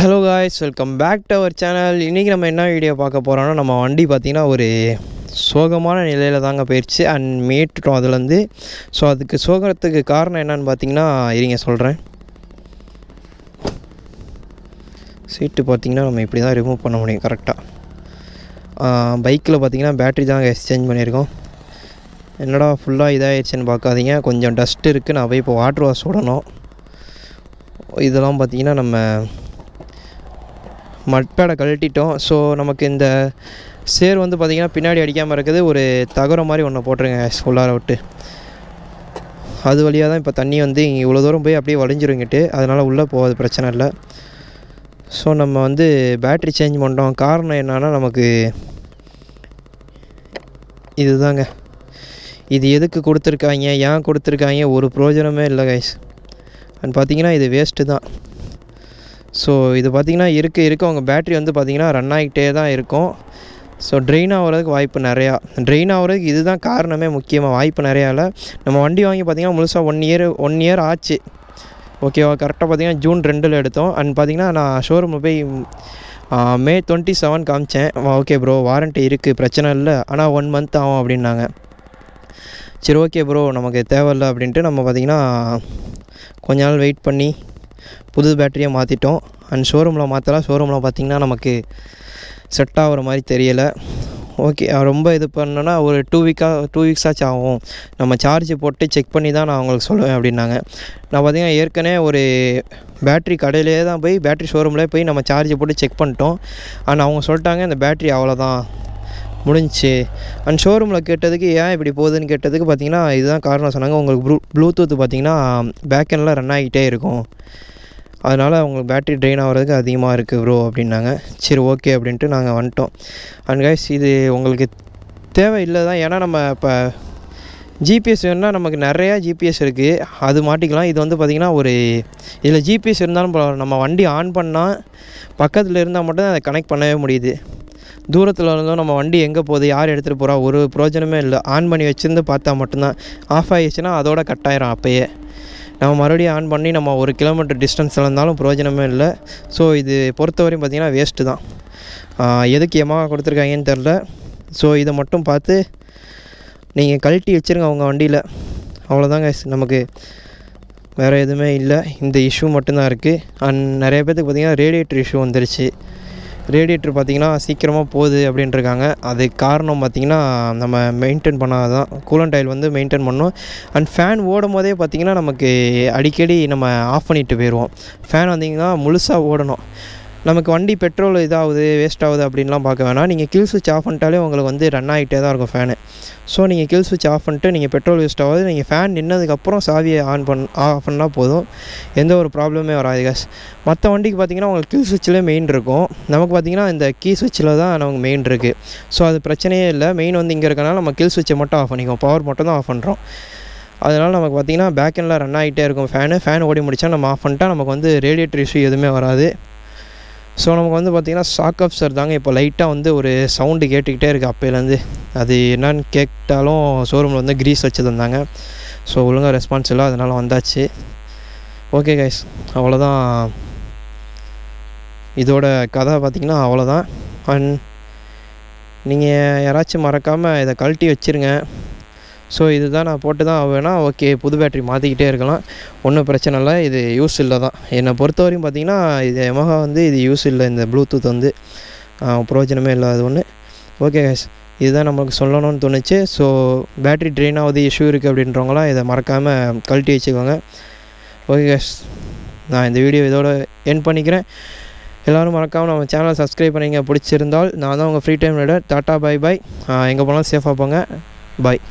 Hello guys, welcome back to our channel. இன்றைக்கி நம்ம என்ன வீடியோ பார்க்க போகிறோன்னா, நம்ம வண்டி பார்த்திங்கன்னா ஒரு சோகமான நிலையில் தாங்க போயிடுச்சு அண்ட் மீட்டுட்டோம் அதுலேருந்து. ஸோ அதுக்கு சோகத்துக்கு காரணம் என்னென்னு பார்த்தீங்கன்னா இருங்க சொல்கிறேன். சீட்டு பார்த்திங்கன்னா நம்ம இப்படி தான் ரிமூவ் பண்ண முடியும் கரெக்டாக. பைக்கில் பார்த்திங்கன்னா பேட்ரி தான் எக்ஸ்சேஞ்ச் பண்ணியிருக்கோம். என்னடா ஃபுல்லாக இதாகிடுச்சுன்னு பார்க்காதீங்க, கொஞ்சம் டஸ்ட் இருக்குது. நான் போய் இப்போ வாட்டர் வாஷ் விடணும். இதெல்லாம் பார்த்திங்கன்னா நம்ம மட்பேடை கழட்டிட்டோம். ஸோ நமக்கு இந்த சேர் வந்து பார்த்திங்கன்னா பின்னாடி அடிக்காமல் இருக்குது. ஒரு தகரம் மாதிரி ஒன்று போட்டுருங்க உள்ளார விட்டு. அது வழியாக தான் இப்போ தண்ணி வந்து இங்கே இவ்வளோ தூரம் போய் அப்படியே வளைஞ்சிருங்கிட்டு, அதனால் உள்ளே போகாது, பிரச்சனை இல்லை. ஸோ நம்ம வந்து பேட்ரி சேஞ்ச் பண்ணிட்டோம். காரணம் என்னன்னா, நமக்கு இதுதாங்க. இது எதுக்கு கொடுத்துருக்காங்க, ஏன் கொடுத்துருக்காங்க, ஒரு பிரயோஜனமே இல்லை கைஸ். அண்ட் பார்த்திங்கன்னா இது வேஸ்ட்டு தான். ஸோ இது பார்த்திங்கன்னா இருக்க அவங்க பேட்ரி வந்து பார்த்திங்கன்னா ரன் ஆகிட்டே தான் இருக்கும். ஸோ ட்ரெயின் ஆகிறதுக்கு வாய்ப்பு நிறையா. ட்ரெயின் ஆகிறதுக்கு இது தான் காரணமே, முக்கியமாக வாய்ப்பு நிறையா இல்லை. நம்ம வண்டி வாங்கி பார்த்திங்கன்னா முழுசாக ஒன் இயர் ஆச்சு. ஓகேவா, கரெக்டாக பார்த்திங்கன்னா ஜூன் 2 எடுத்தோம். அண்ட் பார்த்திங்கன்னா நான் ஷோரூமில் போய் May 27 காமிச்சேன். ஓகே ப்ரோ, வாரண்ட்டி இருக்குது, பிரச்சனை இல்லை, ஆனால் 1 month ஆகும் அப்படின்னாங்க. சரி ஓகே ப்ரோ, நமக்கு தேவையில்லை அப்படின்ட்டு நம்ம பார்த்திங்கன்னா கொஞ்ச நாள் வெயிட் பண்ணி புது பேட்டரியை மாற்றிட்டோம். அண்ட் ஷோரூமில் மாற்றலாம். ஷோரூமில் பார்த்திங்கன்னா நமக்கு செட் ஆகிற மாதிரி தெரியலை. ஓகே, ரொம்ப இது பண்ணோன்னா ஒரு 2 வீக்ஸாச்சும் ஆகும், நம்ம சார்ஜ் போட்டு செக் பண்ணி தான் நான் அவங்களுக்கு சொல்லுவேன் அப்படின்னாங்க. நான் பார்த்திங்கன்னா ஏற்கனவே ஒரு பேட்ரி கடையிலே தான் போய் பேட்ரி ஷோரூம்லேயே போய் நம்ம சார்ஜ் போட்டு செக் பண்ணிட்டோம். ஆனால் அவங்க சொல்லிட்டாங்க இந்த பேட்ரி அவ்வளோதான், முடிஞ்சிச்சு. அண்ட் ஷோரூமில் கேட்டதுக்கு ஏன் இப்படி போகுதுன்னு கேட்டதுக்கு பார்த்திங்கன்னா இதுதான் காரணம் சொன்னாங்க. உங்களுக்கு ப்ளூடூத் பார்த்திங்கன்னா பேக்கெண்டில் ரன் ஆகிட்டே இருக்கும், அதனால் அவங்களுக்கு பேட்ரி ட்ரெயின் ஆகிறதுக்கு அதிகமாக இருக்குது ப்ரோ அப்படின்னாங்க. சரி ஓகே அப்படின்ட்டு நாங்கள் வந்துட்டோம். அண்ட் கைஸ், இது உங்களுக்கு தேவையில்லை தான். ஏன்னா நம்ம இப்போ ஜிபிஎஸ் வேணுன்னா நமக்கு நிறையா ஜிபிஎஸ் இருக்குது, அது மாட்டிக்கலாம். இது வந்து பார்த்திங்கன்னா ஒரு இதில் ஜிபிஎஸ் இருந்தாலும் நம்ம வண்டி ஆன் பண்ணால் பக்கத்தில் இருந்தால் மட்டும்தான் அதை கனெக்ட் பண்ணவே முடியுது. தூரத்தில் இருந்தோம் நம்ம வண்டி எங்கே போகுது, யார் எடுத்துகிட்டு போகிறா, ஒரு பிரயோஜனமே இல்லை. ஆன் பண்ணி வச்சுருந்து பார்த்தா மட்டும்தான். ஆஃப் ஆகிடுச்சுன்னா அதோட கட் ஆயிரும். அப்போயே நம்ம மறுபடியும் ஆன் பண்ணி நம்ம 1 கிலோமீட்டர் டிஸ்டன்ஸில் இருந்தாலும் பிரயோஜனமே இல்லை. ஸோ இது பொறுத்தவரையும் பார்த்திங்கன்னா வேஸ்ட்டு தான். எதுக்கு எமாக கொடுத்துருக்காங்கன்னு தெரில. ஸோ இதை மட்டும் பார்த்து நீங்கள் கழட்டி வச்சுருங்க அவங்க வண்டியில், அவ்வளோதாங்க. நமக்கு வேறு எதுவுமே இல்லை, இந்த இஷ்யூ மட்டும்தான் இருக்குது. அண்ட் நிறைய பேர்த்துக்கு பார்த்திங்கன்னா ரேடியேட்டர் இஷ்யூ வந்துருச்சு. ரேடியேட்டர் பார்த்திங்கன்னா சீக்கிரமாக போகுது அப்படின்ட்டுருக்காங்க. அதுக்கு காரணம் பார்த்திங்கன்னா நம்ம மெயின்டைன் பண்ணாதான். கூலண்ட் ஆயில் வந்து மெயின்டைன் பண்ணணும். அண்ட் ஃபேன் ஓடும் போதே பார்த்திங்கன்னா நமக்கு அடிக்கடி நம்ம ஆஃப் பண்ணிட்டு போயிடுவோம். ஃபேன் வந்திங்கன்னா முழுசாக ஓடணும். நமக்கு வண்டி பெட்ரோல் இதாகுது, வேஸ்ட் ஆகுது அப்படின்லாம் பார்க்க வேணாம். நீங்கள் கில் ஸ்விட்ச் ஆஃப் பண்ணிட்டாலே உங்களுக்கு வந்து ரன் ஆகிட்டே தான் இருக்கும் ஃபேனு. ஸோ நீங்கள் கில் ஸ்விட்ச் ஆஃப் பண்ணிட்டு நீங்கள் பெட்ரோல் வேஸ்ட் ஆகுது, நீங்கள் ஃபேன் நின்னதுக்கப்புறம் சாவியை ஆஃப் பண்ணால் போதும், எந்த ஒரு ப்ராப்ளமே வராது கேஸ். மற்ற வண்டிக்கு பார்த்திங்கன்னா உங்களுக்கு கில் ஸ்விட்சில் மெயின் இருக்கும், நமக்கு பார்த்திங்கன்னா இந்த கீ ஸ்விட்சில் தான் நமக்கு மெயின் இருக்குது. ஸோ அது பிரச்சனையே இல்லை. மெயின் வந்து இங்கே இருக்கனால நம்ம கில் ஸ்விட்சை மட்டும் ஆஃப் பண்ணிக்குவோம், பவர் மட்டும் தான் ஆஃப் பண்ணுறோம். அதனால் நமக்கு பார்த்திங்கன்னா பேக்கெண்டில் ரன் ஆகிட்டே இருக்கும் ஃபேன் ஓடி முடித்தா நம்ம ஆஃப் பண்ணிட்டா நமக்கு வந்து ரேடியேட்டர் இஷ்யூ எதுவுமே வராது. ஸோ நமக்கு வந்து பார்த்திங்கன்னா ஷாக் அப்சர் தாங்க இப்போ லைட்டாக வந்து ஒரு சவுண்டு கேட்டுக்கிட்டே இருக்குது அப்போலேருந்து. அது என்னன்னு கேட்டாலும் ஷோரூமில் வந்து க்ரீஸ் வச்சு தந்தாங்க. ஸோ ஒழுங்காக ரெஸ்பான்ஸ் இல்லை, அதனால் வந்தாச்சு. ஓகே கைஸ், அவ்வளோதான் இதோட கதை பார்த்திங்கன்னா அவ்வளோதான். அண்ட் நீங்கள் யாராச்சும் மறக்காமல் இதை கழட்டி வச்சுருங்க. ஸோ இதுதான் நான் போட்டு தான் வேணா ஓகே, புது பேட்ரி மாற்றிக்கிட்டே இருக்கலாம், ஒன்றும் பிரச்சனை இல்லை. இது யூஸ் இல்லை தான் என்னை பொறுத்தவரையும். பார்த்திங்கன்னா இது எமஹா வந்து இது யூஸ் இல்லை, இந்த ப்ளூடூத் வந்து பிரயோஜனமே இல்லை அது ஒன்று. ஓகே கைஸ், இதுதான் நமக்கு சொல்லணும்னு தோணுச்சு. ஸோ பேட்ரி ட்ரெயின் ஆகுது, இஷ்யூ இருக்குது அப்படின்றவங்களாம் இதை மறக்காமல் கழட்டி வச்சுக்கோங்க. ஓகே கைஸ், நான் இந்த வீடியோ இதோட எண்ட் பண்ணிக்கிறேன். எல்லோரும் மறக்காமல் நம்ம சேனலை சப்ஸ்கிரைப் பண்ணிங்க. பிடிச்சிருந்தால் நான் தான் உங்கள் free time rider. Tata, bye bye. எங்கே போனாலும் சேஃபாக போங்க. பாய்.